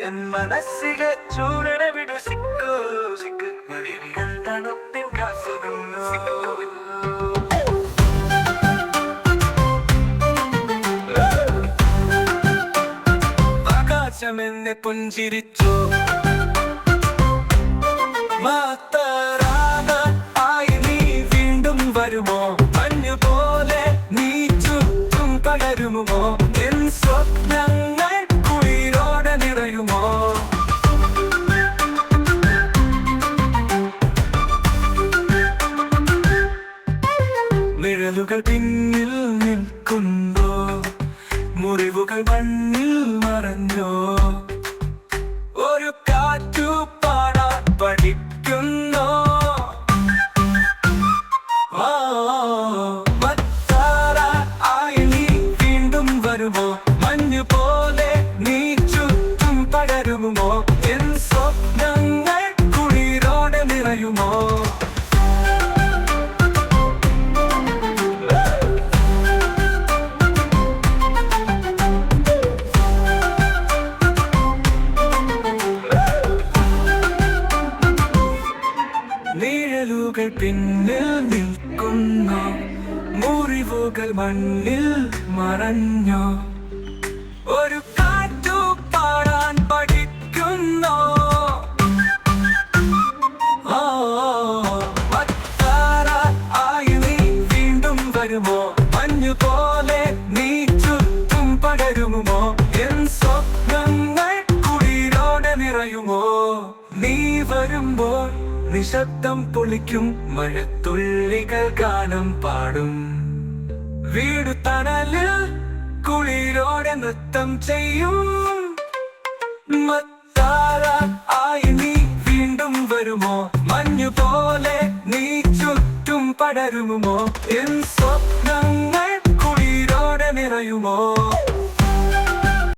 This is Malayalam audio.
എൻ മനസ്സിലെ ചൂടനെ വിടു സിക്കു സിക്കു തണുപ്പിൻ കാസുന്നു ആകാശമെന്നെ പുഞ്ചിരിച്ചു മാത്തറാന ആയി നീ വീണ്ടും വരുമോ മഞ്ഞു പോലെ നീ ചുറ്റും പടരുമോ എൻ സ്വപ്നങ്ങൾ കുളിരോടെ നിറയുമോ നിഴലുകൾ പിന്നിൽ നിൽക്കുന്നോ മുറിവുകൾ മണ്ണിൽ മറഞ്ഞോ ഒരു കാറ്റു പാടാൻ പഠിക്കുന്നോ ആയി നീ വീണ്ടും വരുമോ മഞ്ഞു പോലെ നീ ചുറ്റും പടരുമോ എൻ സ്വപ്നങ്ങൾ കുളിരോടെ നിറയുമോ നിഴലുകൾ പിന്നിൽ നിൽക്കുന്നു മുറിവുകൾ മണ്ണിൽ മറഞ്ഞോ ഒരു കാറ്റു പാടാൻ പഠിക്കുന്നോ ആയി നീ വീണ്ടും വരുമോ മഞ്ഞു പോലെ നീ ചുറ്റും പടരുമോ എൻ സ്വപ്നങ്ങൾ കുളിരോടെ നിറയുമോ നീ വരുമ്പോൾ നിശബ്ദം പൊളിക്കും മഴത്തുള്ളികൾ ഗാനം പാടും വീടു തണലിൽ കുളിരോടെ നൃത്തം ചെയ്യും ആയി നീ വീണ്ടും വരുമോ മഞ്ഞു പോലെ നീ ചുറ്റും പടരുമോ എൻ സ്വപ്നം